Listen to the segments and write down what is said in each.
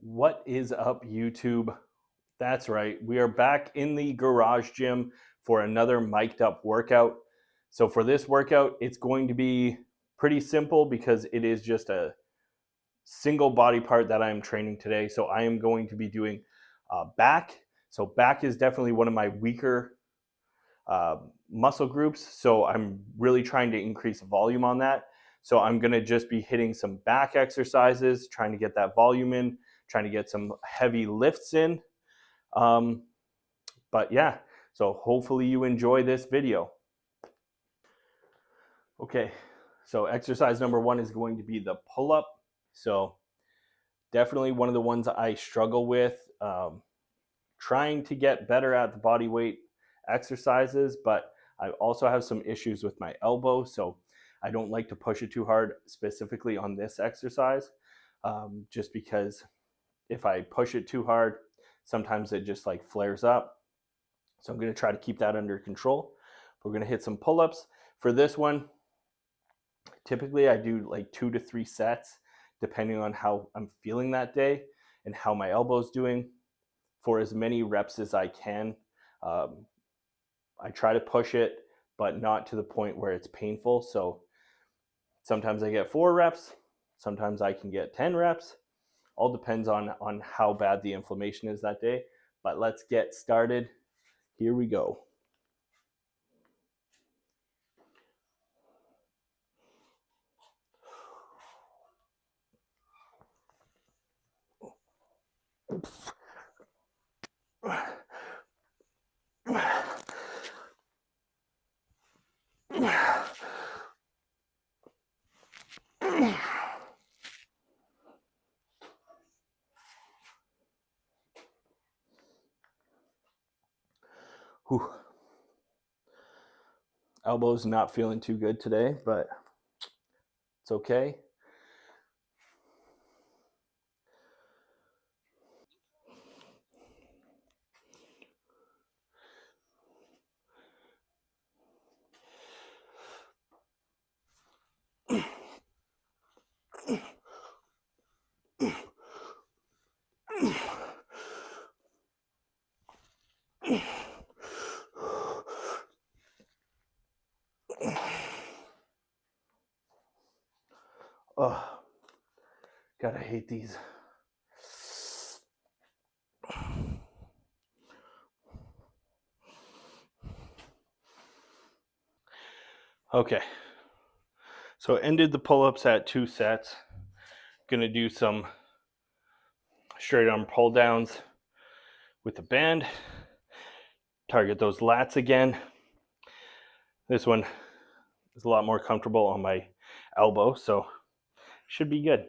What is up, YouTube? That's right. We are back in the garage gym for another mic'd up workout. So, for this workout, it's going to be pretty simple because it is just a single body part that I am training today. So, I am going to be doing back. So, back is definitely one of my weaker uh, muscle groups. So, I'm really trying to increase volume on that. So, I'm going to just be hitting some back exercises, trying to get that volume in, trying to get some heavy lifts in. Um, but yeah, so hopefully you enjoy this video. Okay, so exercise number one is going to be the pull-up. So definitely one of the ones I struggle with, trying to get better at the body weight exercises, but I also have some issues with my elbow, so I don't like to push it too hard, specifically on this exercise, just because if I push it too hard, sometimes it just like flares up. So I'm going to try to keep that under control. We're going to hit some pull-ups. For this one, typically I do like 2 to 3 sets, depending on how I'm feeling that day and how my elbow's doing, for as many reps as I can. Um, I try to push it, but not to the point where it's painful. So sometimes I get 4 reps, sometimes I can get 10 reps. All depends on how bad the inflammation is that day. But let's get started. Here we go. Whew. Elbow's not feeling too good today, but it's okay. Oh, God, I hate these. Okay, so ended the pull-ups at 2 sets. Gonna do some straight arm pull downs with a band. Target those lats again. This one is a lot more comfortable on my elbow, so should be good.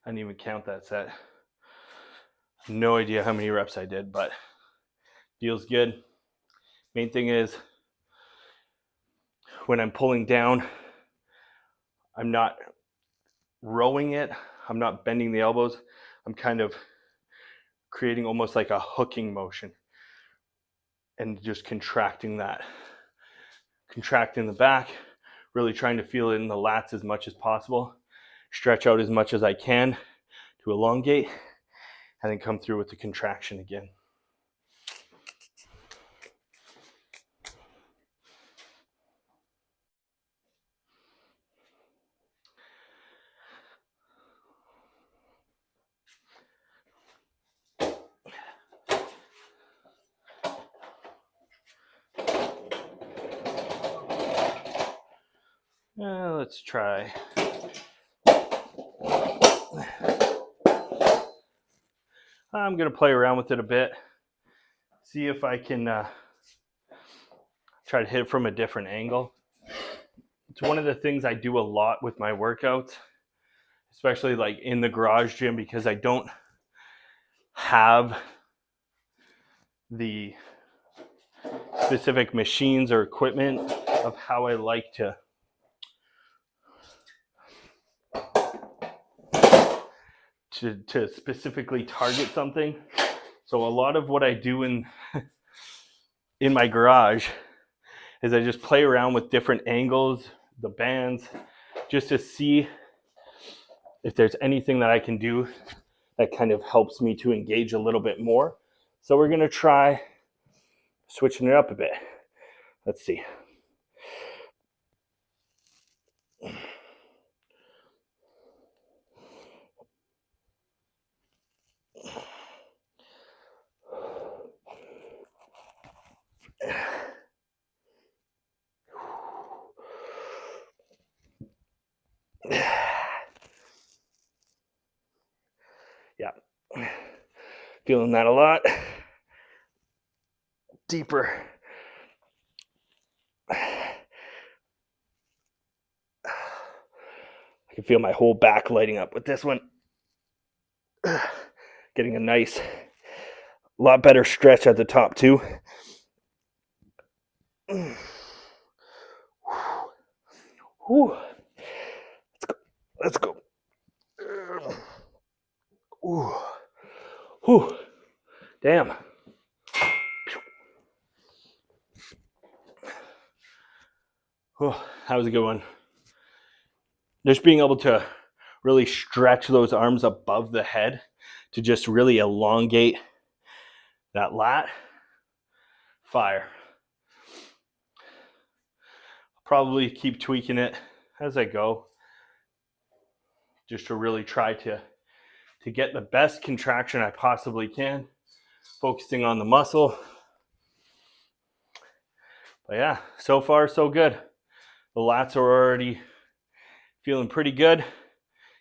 I didn't even count that set. No idea how many reps I did, but feels good. Main thing is when I'm pulling down, I'm not rowing it, I'm not bending the elbows, I'm kind of creating almost like a hooking motion and just contracting that. Contracting the back, really trying to feel it in the lats as much as possible. Stretch out as much as I can to elongate, and then come through with the contraction again. Let's try. I'm going to play around with it a bit. See if I can try to hit it from a different angle. It's one of the things I do a lot with my workouts, especially like in the garage gym, because I don't have the specific machines or equipment of how I like to specifically target something. So a lot of what I do in my garage is I just play around with different angles, the bands, just to see if there's anything that I can do that kind of helps me to engage a little bit more. So we're gonna try switching it up a bit. Let's see. Yeah, feeling that a lot. Deeper. I can feel my whole back lighting up with this one. Getting a nice, lot better stretch at the top too. Whew. Let's go. Ooh. Whew. Damn. Oh, that was a good one. Just being able to really stretch those arms above the head to just really elongate that lat. Fire. Probably keep tweaking it as I go, just to really try to get the best contraction I possibly can, focusing on the muscle. But yeah, so far so good. The lats are already feeling pretty good,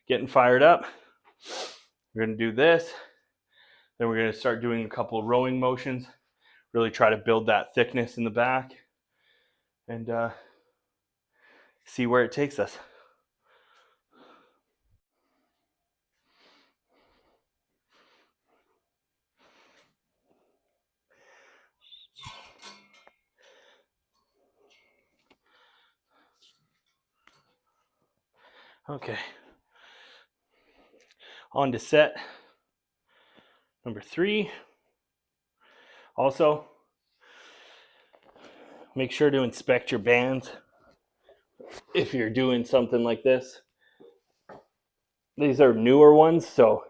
getting fired up. We're gonna do this, then we're gonna start doing a couple of rowing motions, really try to build that thickness in the back, and see where it takes us. Okay, on to set number 3. Also, make sure to inspect your bands if you're doing something like this. These are newer ones, so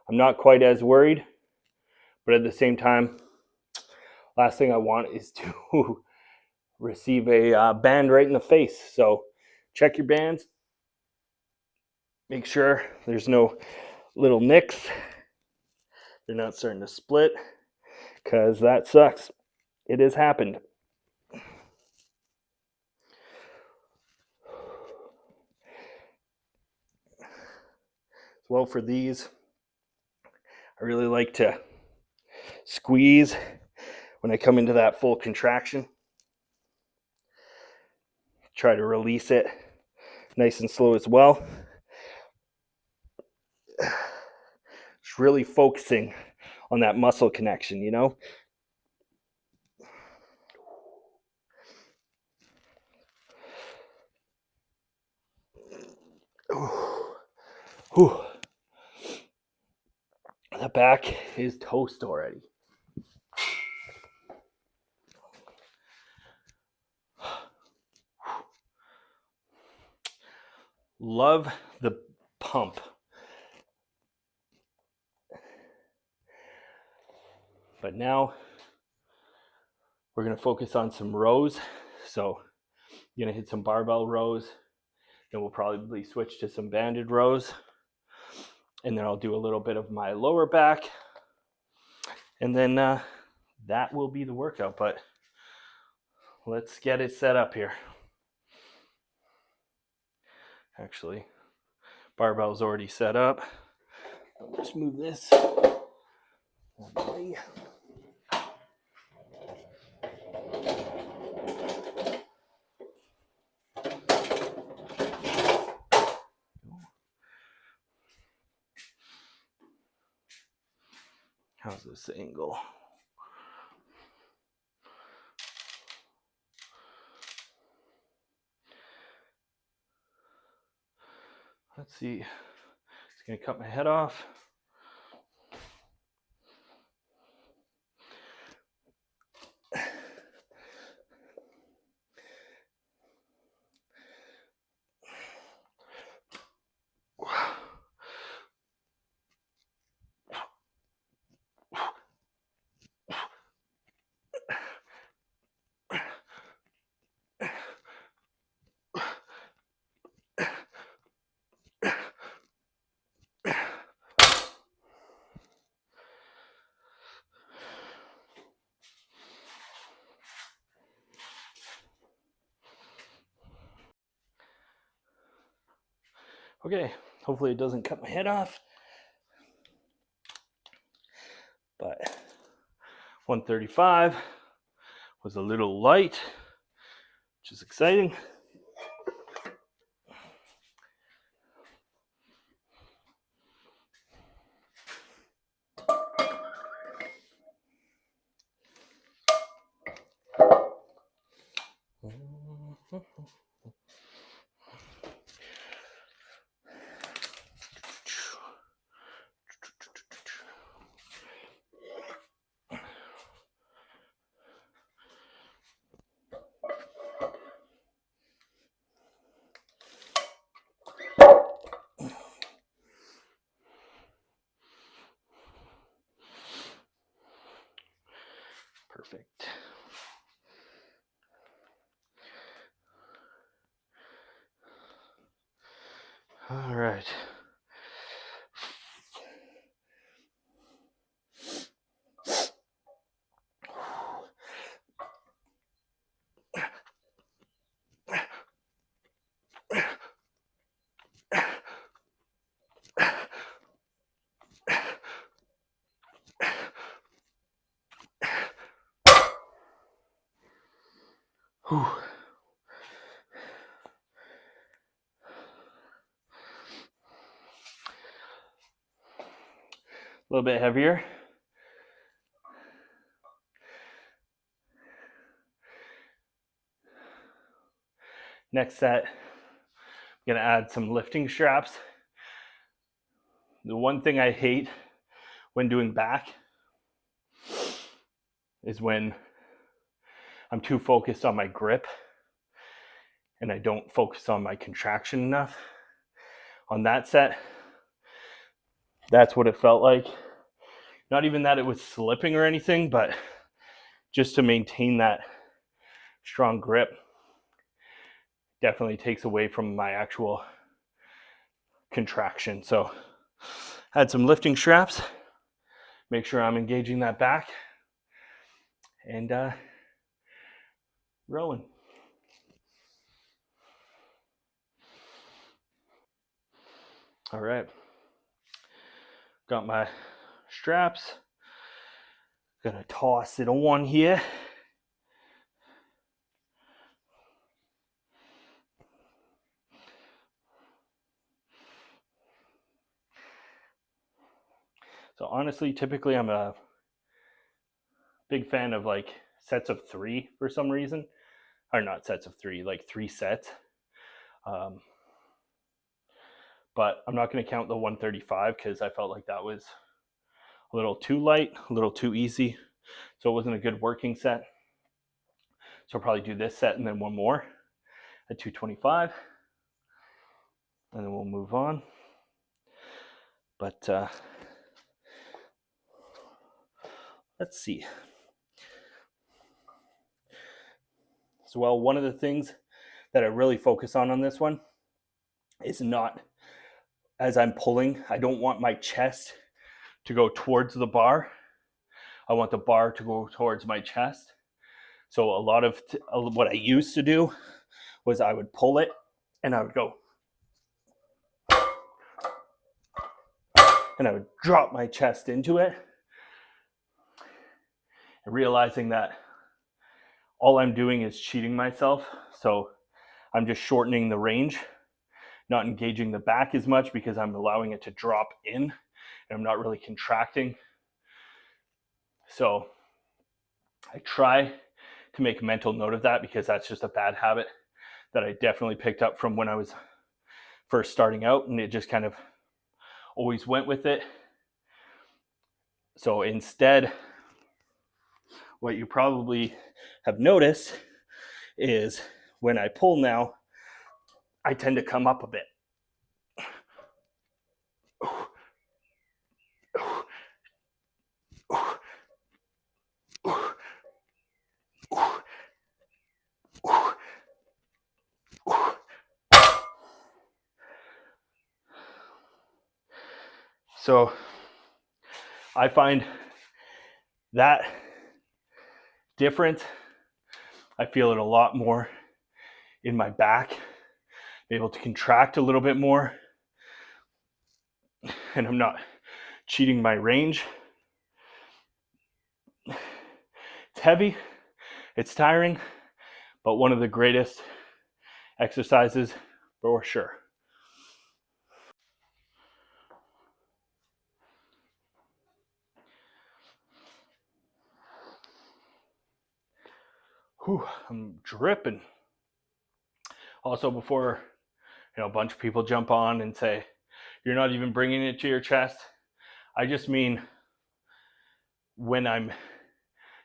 I'm not quite as worried, but at the same time, last thing I want is to receive a band right in the face. So check your bands, make sure there's no little nicks, they're not starting to split, because that sucks. It has happened. Well, for these, I really like to squeeze when I come into that full contraction. Try to release it nice and slow as well. Just really focusing on that muscle connection, you know? Whew. The back is toast already. Love the pump. But now we're going to focus on some rows. So I'm going to hit some barbell rows. Then we'll probably switch to some banded rows. And then I'll do a little bit of my lower back. And then that will be the workout. But let's get it set up here. Actually, barbell's already set up. I'll just move this. How's this angle? Let's see. It's gonna cut my head off. Okay, hopefully it doesn't cut my head off. But 135 was a little light, which is exciting. Perfect. All right. Whew. A little bit heavier. Next set, I'm gonna add some lifting straps. The one thing I hate when doing back is when I'm too focused on my grip and I don't focus on my contraction enough. On that set, that's what it felt like. Not even that it was slipping or anything, but just to maintain that strong grip definitely takes away from my actual contraction. So add some lifting straps, make sure I'm engaging that back, and rowing. All right, got my straps. Gonna toss it on here. So honestly, typically I'm a big fan of like sets of 3 for some reason, or not sets of 3, like 3 sets. But I'm not going to count the 135 because I felt like that was a little too light, a little too easy. So it wasn't a good working set. So I'll probably do this set and then one more at 225. And then we'll move on. But let's see. So, well, one of the things that I really focus on this one is not, as I'm pulling, I don't want my chest to go towards the bar. I want the bar to go towards my chest. So a lot of what I used to do was I would pull it and I would go and I would drop my chest into it, and realizing that all I'm doing is cheating myself. So I'm just shortening the range, not engaging the back as much because I'm allowing it to drop in and I'm not really contracting. So I try to make a mental note of that because that's just a bad habit that I definitely picked up from when I was first starting out, and it just kind of always went with it. So instead, what you probably have noticed is when I pull now, I tend to come up a bit. So I find that different. I feel it a lot more in my back, able to contract a little bit more, and I'm not cheating my range. It's heavy, it's tiring, but one of the greatest exercises for sure. Whew, I'm dripping. Also, before a bunch of people jump on and say you're not even bringing it to your chest, I just mean when I'm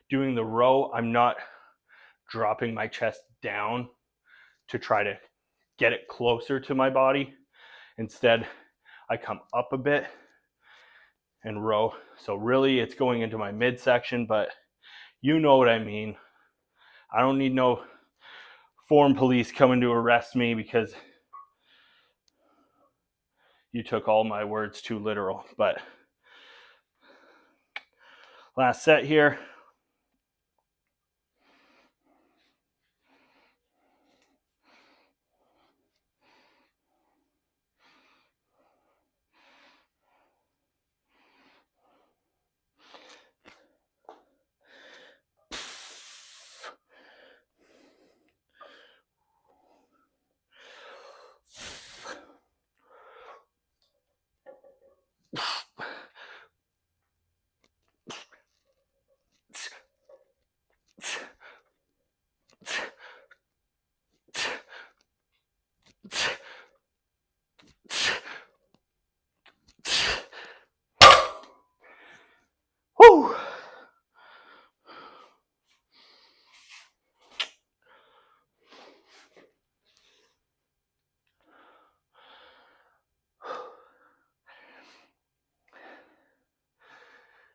doing the row, I'm not dropping my chest down to try to get it closer to my body. Instead, I come up a bit and row. So really it's going into my midsection, but you know what I mean. I don't need no form police coming to arrest me because you took all my words too literal. But last set here. Whew.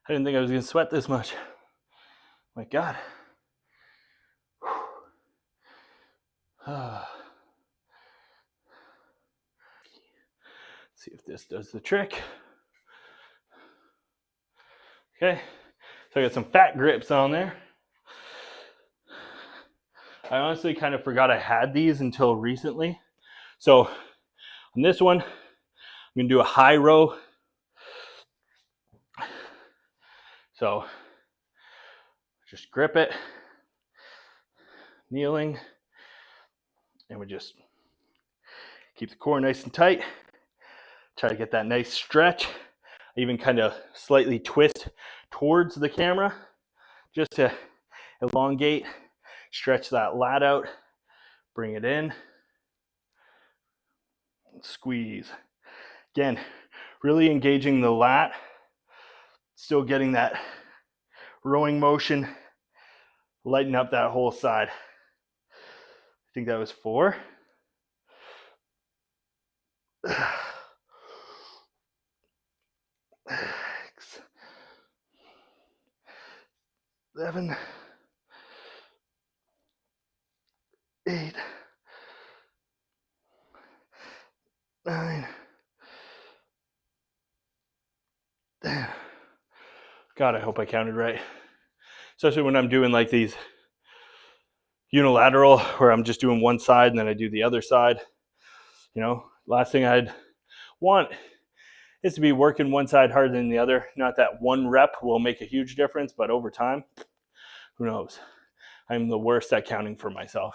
I didn't think I was going to sweat this much. My God. See if this does the trick. Okay, so I got some fat grips on there. I honestly kind of forgot I had these until recently. So on this one, I'm going to do a high row. So just grip it, kneeling, and we just keep the core nice and tight. Try to get that nice stretch. I even kind of slightly twist towards the camera just to elongate, stretch that lat out, bring it in, squeeze. Again, really engaging the lat, still getting that rowing motion, lighten up that whole side. I think that was 4. 6, 7, 8, 9, 10. God, I hope I counted right. Especially when I'm doing like these unilateral where I'm just doing one side and then I do the other side. Last thing I'd want is to be working one side harder than the other. Not that one rep will make a huge difference, but over time, who knows? I'm the worst at counting for myself.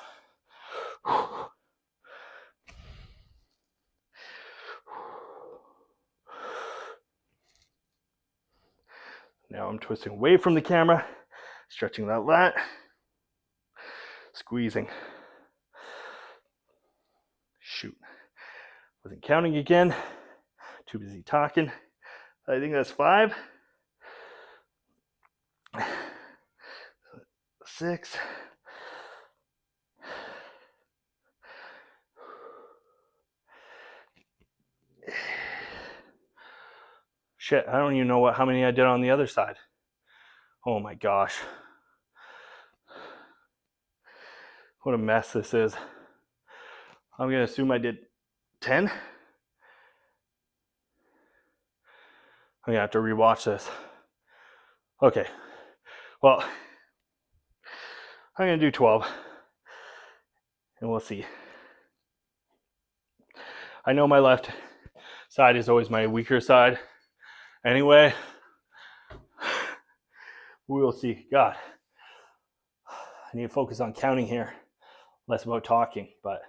Now I'm twisting away from the camera, stretching that lat, squeezing. Shoot. Wasn't counting again. Too busy talking. I think that's 5. 6. Shit, I don't even know how many I did on the other side. Oh my gosh. What a mess this is. I'm going to assume I did 10. I'm going to have to rewatch this. Okay. Well, I'm going to do 12. And we'll see. I know my left side is always my weaker side. Anyway, we will see. God, I need to focus on counting here, less about talking, but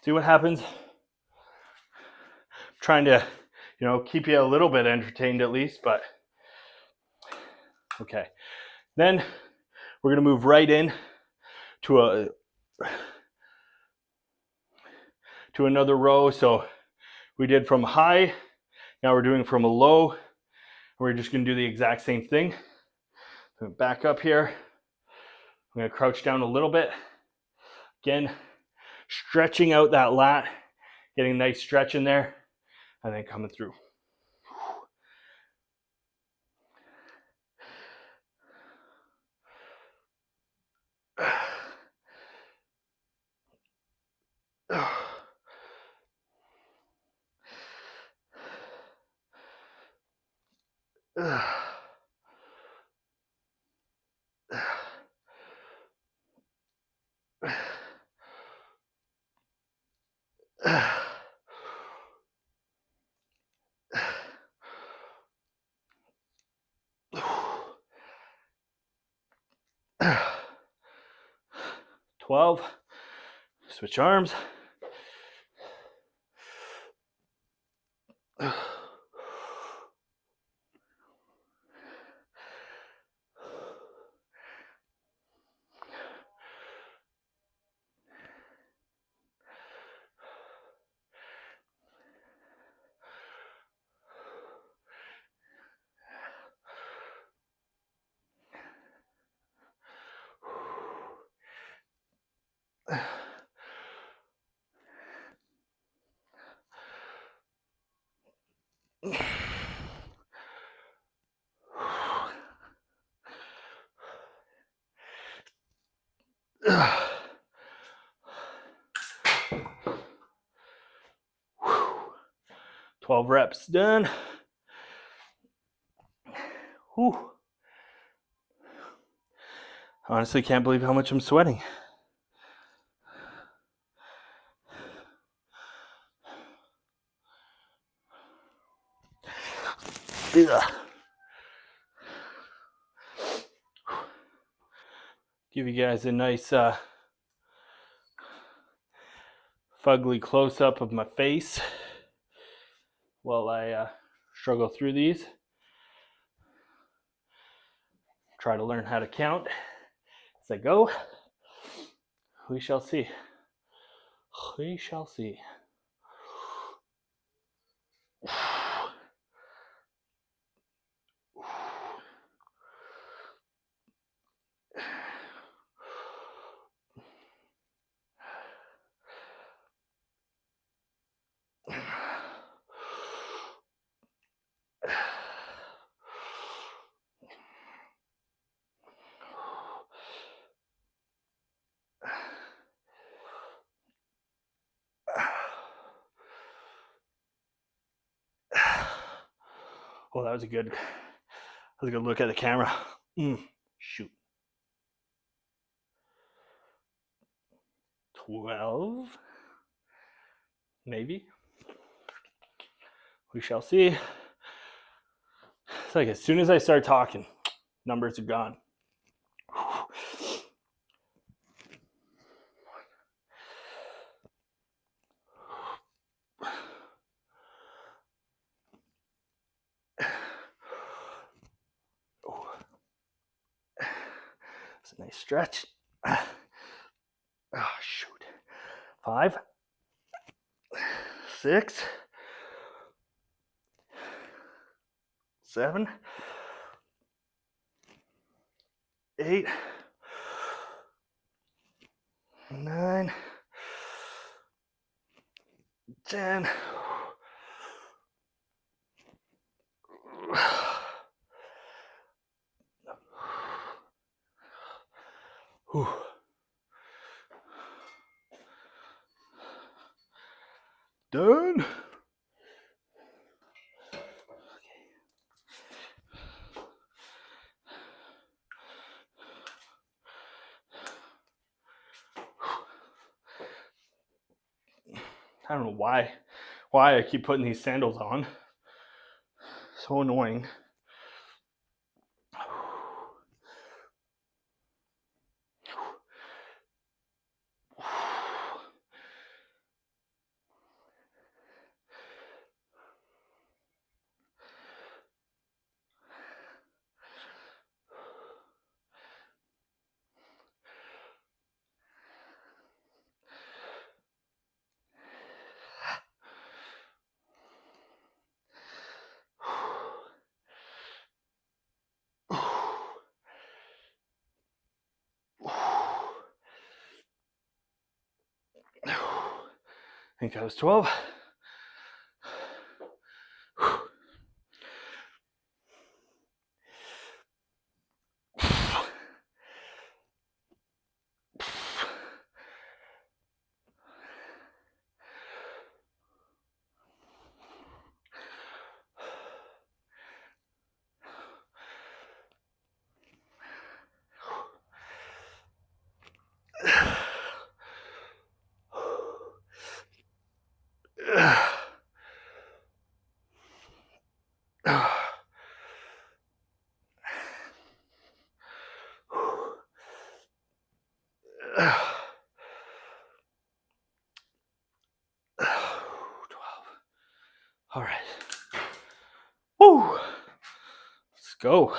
see what happens. I'm trying to, keep you a little bit entertained at least, but okay. Then we're going to move right in to another row. So we did from high, now we're doing from a low. We're just going to do the exact same thing. Back up here. I'm going to crouch down a little bit. Again, stretching out that lat, getting a nice stretch in there, and then coming through. $12. Switch arms. Ugh. 12 reps done. Whew. Honestly, can't believe how much I'm sweating. Ugh. Give you guys a nice fugly close-up of my face while I struggle through these. Try to learn how to count as I go. We shall see. We shall see. Oh, that was a good look at the camera. Shoot. 12, maybe. We shall see. It's like as soon as I start talking, numbers are gone. It's a nice stretch. Oh, shoot. 5, 6, 7, 8, 9, 10. Whew. Done. I don't know why I keep putting these sandals on. So annoying. I think that was 12. All right. Woo! Let's go.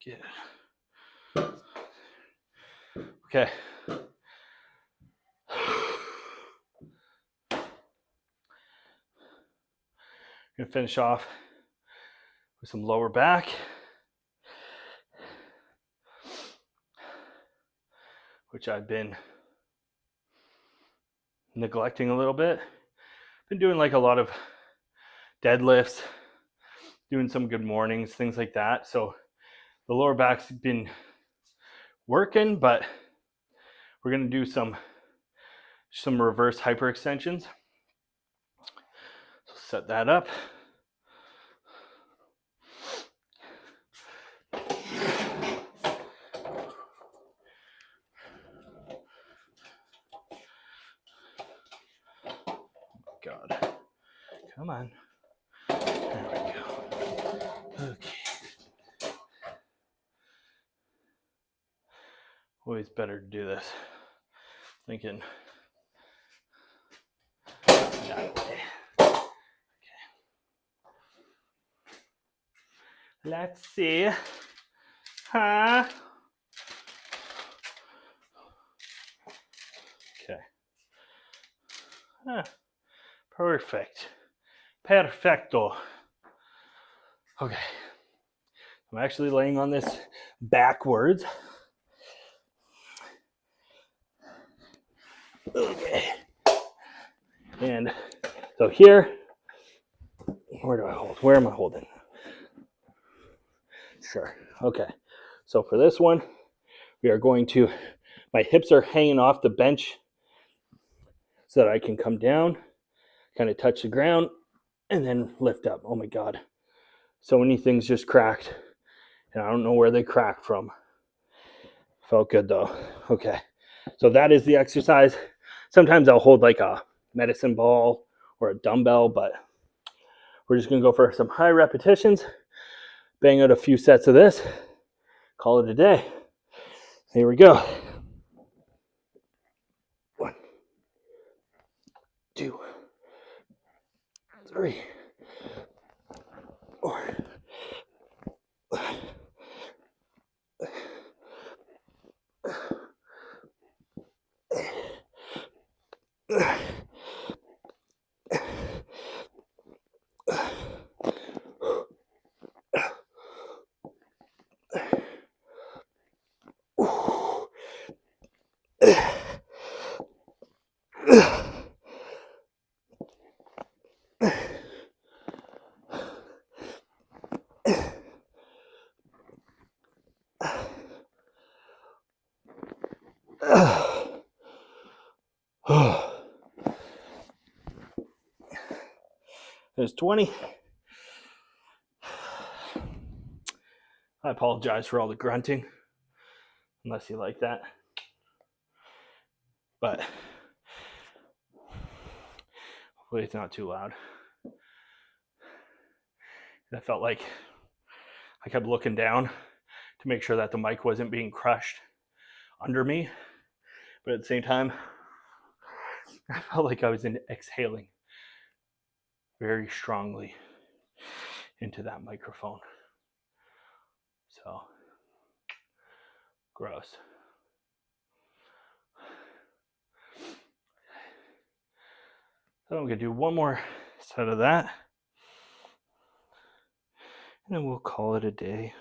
Get it. Okay. Gonna finish off with some lower back, which I've been neglecting a little bit. Been doing like a lot of deadlifts, doing some good mornings, things like that. So the lower back's been working, but we're gonna do some reverse hyperextensions. So set that up. God, come on. There we go. Okay. Always better to do this. Thinking that way. Okay. Let's see. Huh? Okay. Perfect. Perfecto. Okay. I'm actually laying on this backwards. Okay. And so here, where do I hold? Where am I holding? Sure. Okay. So for this one, we are going to, my hips are hanging off the bench so that I can come down, kind of touch the ground, and then lift up. Oh my God. So many things just cracked, and I don't know where they cracked from. Felt good though. Okay. So that is the exercise. Sometimes I'll hold like a medicine ball or a dumbbell, but we're just gonna go for some high repetitions, bang out a few sets of this, call it a day. Here we go. 1, 2, 3, 4. There's 20. I apologize for all the grunting, unless you like that. But hopefully it's not too loud. I felt like I kept looking down to make sure that the mic wasn't being crushed under me. But at the same time, I felt like I was exhaling very strongly into that microphone. So, gross. So I'm gonna do one more set of that, and then we'll call it a day.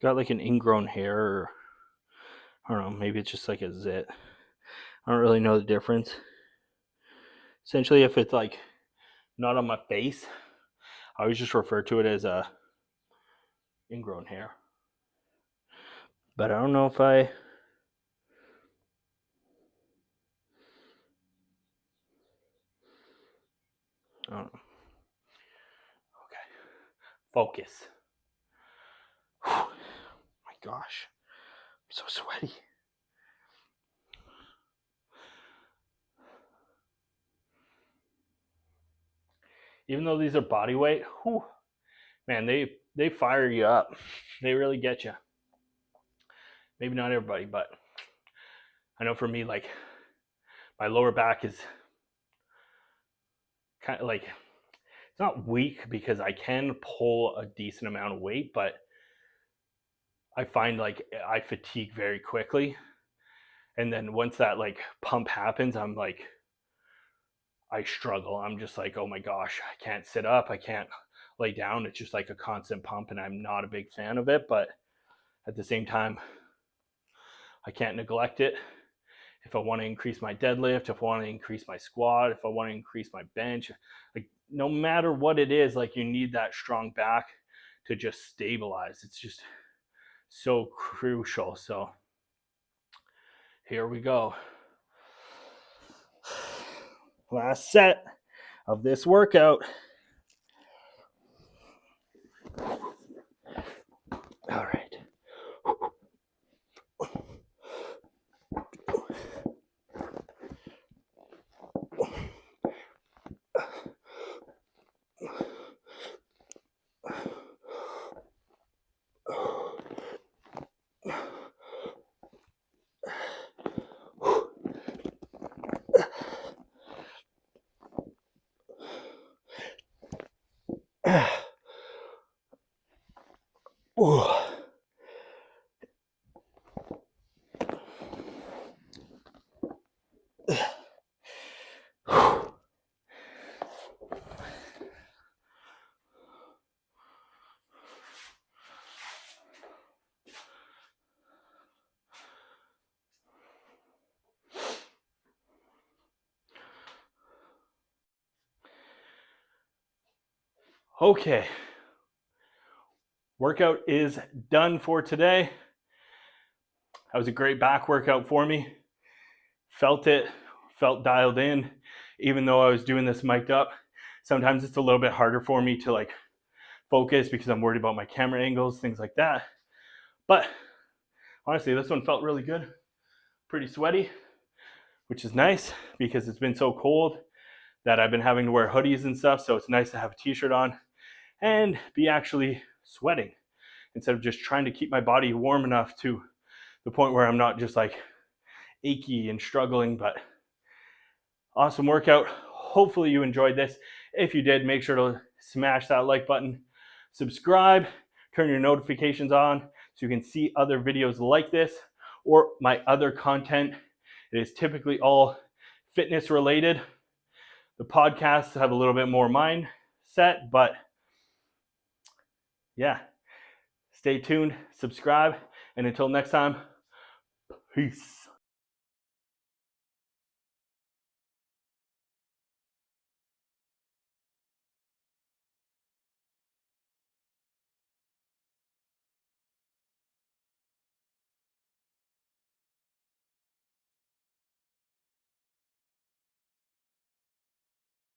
Got like an ingrown hair, or I don't know, maybe it's just like a zit. I don't really know the difference. Essentially, if it's like not on my face, I always just refer to it as a ingrown hair. But I don't know if I don't know. Okay. Focus. Whew. My gosh. I'm so sweaty. Even though these are body weight, whew, man, they fire you up. They really get you. Maybe not everybody, but I know for me, like, my lower back is kind of like, it's not weak because I can pull a decent amount of weight, but I find like I fatigue very quickly. And then once that like pump happens, I'm like, I struggle. I'm just like, oh my gosh, I can't sit up. I can't lay down. It's just like a constant pump, and I'm not a big fan of it. But at the same time, I can't neglect it. If I want to increase my deadlift, if I want to increase my squat, if I want to increase my bench, like no matter what it is, like you need that strong back to just stabilize. It's just so crucial. So here we go. Last set of this workout. All right. Okay. Workout is done for today. That was a great back workout for me. Felt it, felt dialed in, even though I was doing this mic'd up. Sometimes it's a little bit harder for me to like focus because I'm worried about my camera angles, things like that. But honestly, this one felt really good. Pretty sweaty, which is nice because it's been so cold that I've been having to wear hoodies and stuff. So it's nice to have a t-shirt on and be actually sweating instead of just trying to keep my body warm enough to the point where I'm not just like achy and struggling. But awesome workout. Hopefully you enjoyed this. If you did, make sure to smash that like button, subscribe, turn your notifications on so you can see other videos like this or my other content. It is typically all fitness related. The podcasts have a little bit more mindset, but yeah, stay tuned, subscribe, and until next time, peace.